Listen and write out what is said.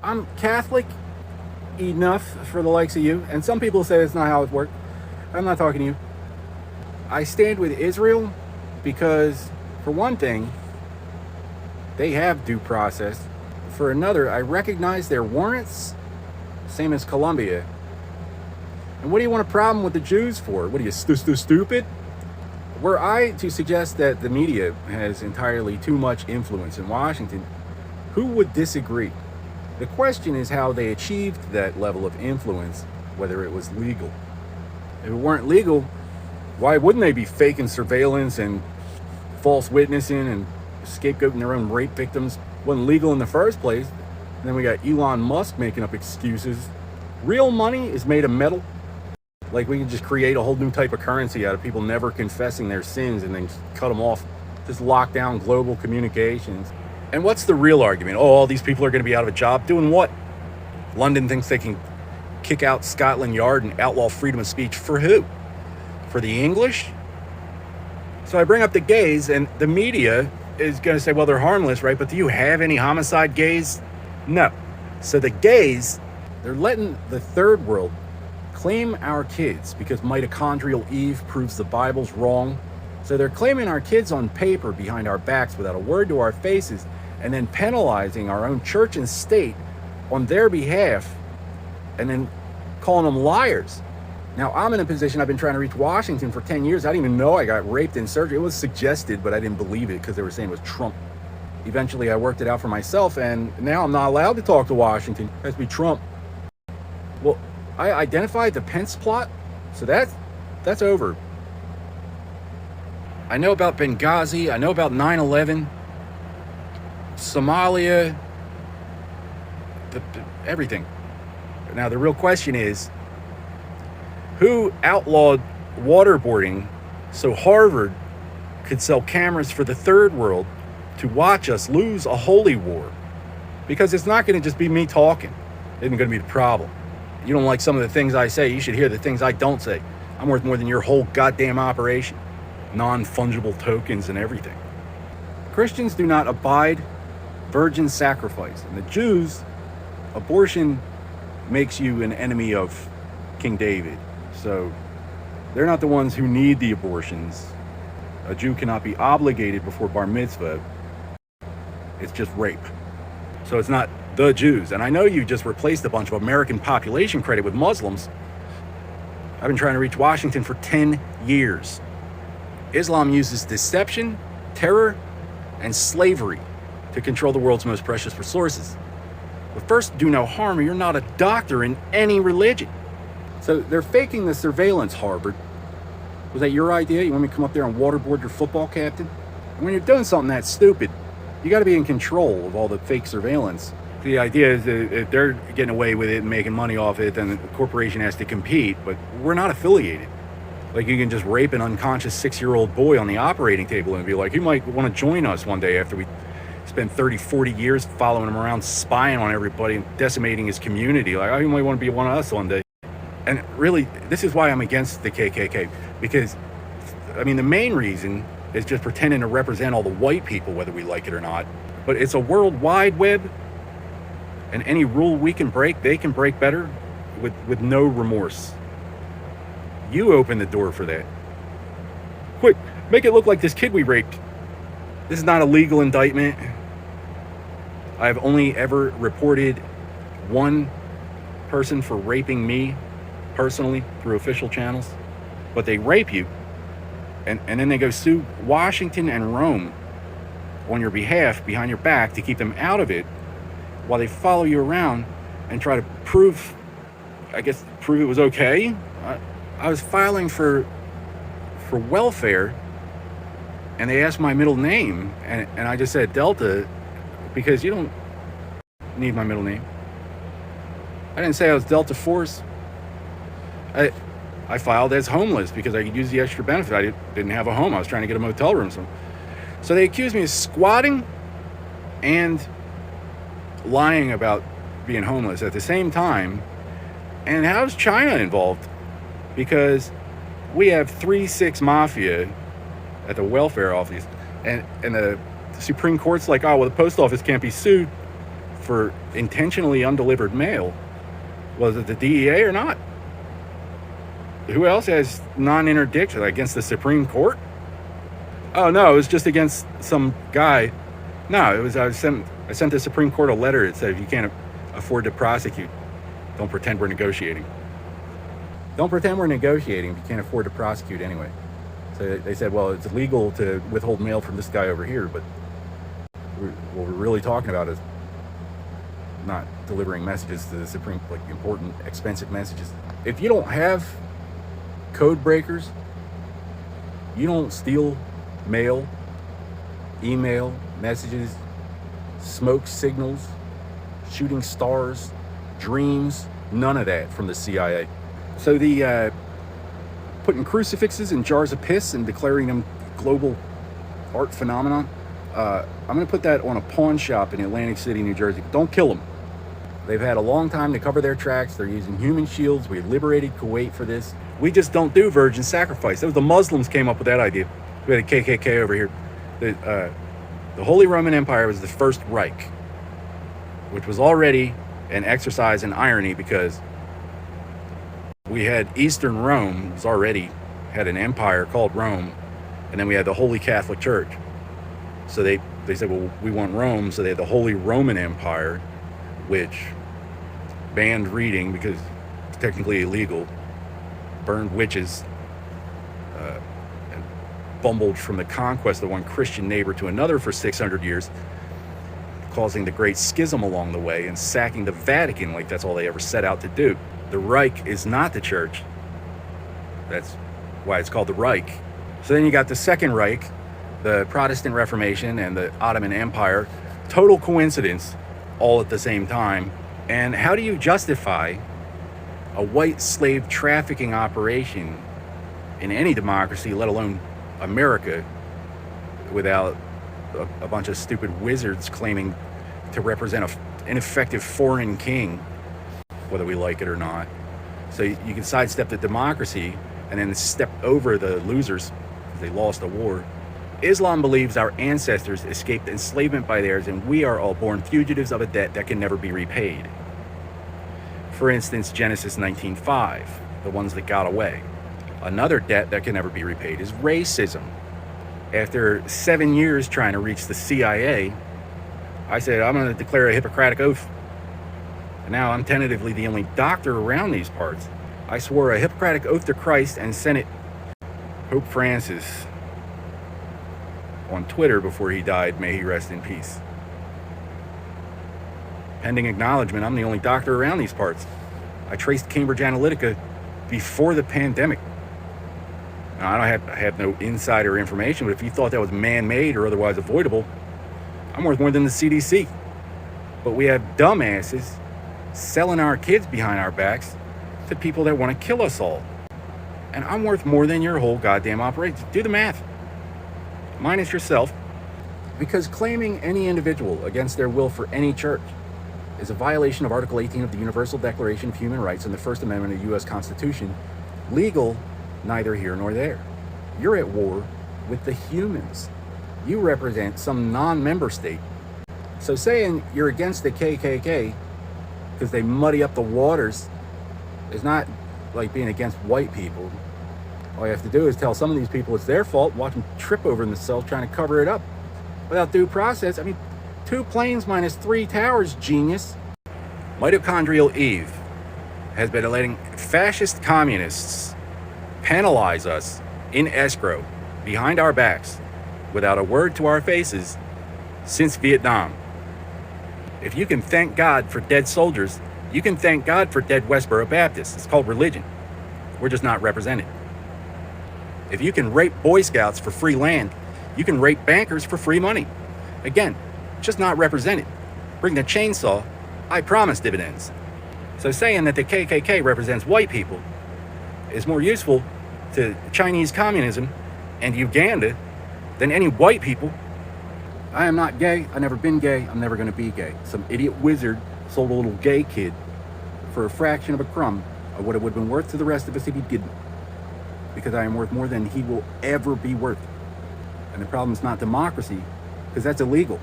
I'm Catholic enough for the likes of you, and some people say it's not how it works. I'm not talking to you. I stand with Israel because, for one thing, they have due process. For another, I recognize their warrants, same as Colombia. And what do you want a problem with the Jews for? What are you, stupid? Were I to suggest that the media has entirely too much influence in Washington, who would disagree? The question is how they achieved that level of influence, whether it was legal. If it weren't legal, why wouldn't they be faking surveillance and false witnessing and scapegoating their own rape victims? It wasn't legal in the first place. And then we got Elon Musk making up excuses. Real money is made of metal. Like we can just create a whole new type of currency out of people never confessing their sins and then cut them off. Just lock down global communications. And what's the real argument? Oh, all these people are going to be out of a job. Doing what? London thinks they can kick out Scotland Yard and outlaw freedom of speech. For who? For the English? So I bring up the gays, and the media is going to say, well, they're harmless, right? But do you have any homicide gays? No. So the gays, they're letting the third world claim our kids because mitochondrial Eve proves the Bible's wrong. So they're claiming our kids on paper behind our backs without a word to our faces, and then penalizing our own church and state on their behalf, and then calling them liars. Now, I'm in a position, I've been trying to reach Washington for 10 years. I didn't even know I got raped in surgery. It was suggested, but I didn't believe it because they were saying it was Trump. Eventually, I worked it out for myself, and now I'm not allowed to talk to Washington. It has to be Trump. Well, I identified the Pence plot, so that's over. I know about Benghazi. I know about 9/11, Somalia, everything. Now, the real question is, who outlawed waterboarding so Harvard could sell cameras for the third world to watch us lose a holy war? Because it's not going to just be me talking. It isn't going to be the problem. You don't like some of the things I say, you should hear the things I don't say. I'm worth more than your whole goddamn operation. Non-fungible tokens and everything. Christians do not abide virgin sacrifice. And the Jews, abortion makes you an enemy of King David. So they're not the ones who need the abortions. A Jew cannot be obligated before bar mitzvah. It's just rape. So it's not the Jews. And I know you just replaced a bunch of American population credit with Muslims. I've been trying to reach Washington for 10 years. Islam uses deception, terror, and slavery to control the world's most precious resources. But first, do no harm, or you're not a doctor in any religion. So they're faking the surveillance, Harvard. Was that your idea? You want me to come up there and waterboard your football captain? When you're doing something that stupid, you got to be in control of all the fake surveillance. The idea is that if they're getting away with it and making money off it, then the corporation has to compete, but we're not affiliated. Like you can just rape an unconscious 6-year-old boy on the operating table and be like, he might want to join us one day after we spend 30, 40 years following him around, spying on everybody and decimating his community. Like, oh, he might want to be one of us one day. And really, this is why I'm against the KKK. Because, I mean, the main reason is just pretending to represent all the white people, whether we like it or not. But it's a world wide web, and any rule we can break, they can break better with no remorse. You open the door for that. Quick, make it look like this kid we raped. This is not a legal indictment. I've only ever reported one person for raping me personally through official channels. But they rape you, and then they go sue Washington and Rome on your behalf behind your back to keep them out of it while they follow you around and try to prove it was okay. I was filing for welfare, and they asked my middle name, and I just said Delta because you don't need my middle name. I didn't say I was Delta Force. I filed as homeless because I could use the extra benefit. I didn't have a home. I was trying to get a motel room. So they accused me of squatting and lying about being homeless at the same time. And how's China involved? Because we have 3-6 Mafia at the welfare office, and the Supreme Court's like, oh, well, the post office can't be sued for intentionally undelivered mail. Was it the DEA or not? Who else has non-interdiction against the Supreme Court? Oh no, it was just against some guy. No, it was I sent the Supreme Court a letter that said if you can't afford to prosecute, don't pretend we're negotiating. Don't pretend we're negotiating if you can't afford to prosecute anyway. So they said, well, it's illegal to withhold mail from this guy over here, but what we're really talking about is not delivering messages to the Supreme, like important, expensive messages. If you don't have code breakers, you don't steal mail, email, messages, smoke signals, shooting stars, dreams, none of that from the CIA. So the putting crucifixes in jars of piss and declaring them global art phenomenon, I'm going to put that on a pawn shop in Atlantic City, New Jersey. Don't kill them. They've had a long time to cover their tracks. They're using human shields. We liberated Kuwait for this. We just don't do virgin sacrifice. That was the Muslims came up with that idea. We had a KKK over here. The Holy Roman Empire was the First Reich, which was already an exercise in irony because we had Eastern Rome, was already had an empire called Rome, and then we had the Holy Catholic Church. So they said, well, we want Rome, so they had the Holy Roman Empire, which banned reading because it's technically illegal, burned witches, and bumbled from the conquest of one Christian neighbor to another for 600 years, causing the Great Schism along the way and sacking the Vatican like that's all they ever set out to do. The Reich is not the church. That's why it's called the Reich. So then you got the Second Reich, the Protestant Reformation, and the Ottoman Empire. Total coincidence, all at the same time. And how do you justify a white slave trafficking operation in any democracy, let alone America, without a bunch of stupid wizards claiming to represent an ineffective foreign king, whether we like it or not? So you can sidestep the democracy and then step over the losers because they lost a war. Islam believes our ancestors escaped enslavement by theirs, and we are all born fugitives of a debt that can never be repaid. For instance, Genesis 19:5, the ones that got away. Another debt that can never be repaid is racism. After 7 years trying to reach the CIA, I said, I'm going to declare a Hippocratic oath. And now I'm tentatively the only doctor around these parts. I swore a Hippocratic oath to Christ and sent it Pope Francis on Twitter before he died. May he rest in peace. Pending acknowledgement, I'm the only doctor around these parts. I traced Cambridge Analytica before the pandemic. Now, I have no insider information, but if you thought that was man-made or otherwise avoidable, I'm worth more than the CDC. But we have dumbasses selling our kids behind our backs to people that want to kill us all. And I'm worth more than your whole goddamn operation. Do the math. Minus yourself. Because claiming any individual against their will for any church is a violation of Article 18 of the Universal Declaration of Human Rights and the First Amendment of the U.S. Constitution, legal neither here nor there. You're at war with the humans. You represent some non-member state. So saying you're against the KKK because they muddy up the waters is not like being against white people. All you have to do is tell some of these people it's their fault, watch them trip over themselves trying to cover it up without due process. I mean, 2 planes minus 3 towers, genius. Mitochondrial Eve has been letting fascist communists penalize us in escrow behind our backs without a word to our faces since Vietnam. If you can thank God for dead soldiers, you can thank God for dead Westboro Baptists. It's called religion. We're just not represented. If you can rape Boy Scouts for free land, you can rape bankers for free money. Again, just not represented. Bring the chainsaw, I promise dividends. So saying that the KKK represents white people is more useful to Chinese communism and Uganda than any white people. I am not gay. I've never been gay. I'm never going to be gay. Some idiot wizard sold a little gay kid for a fraction of a crumb of what it would have been worth to the rest of us if he didn't. Because I am worth more than he will ever be worth. And the problem is not democracy, because that's illegal.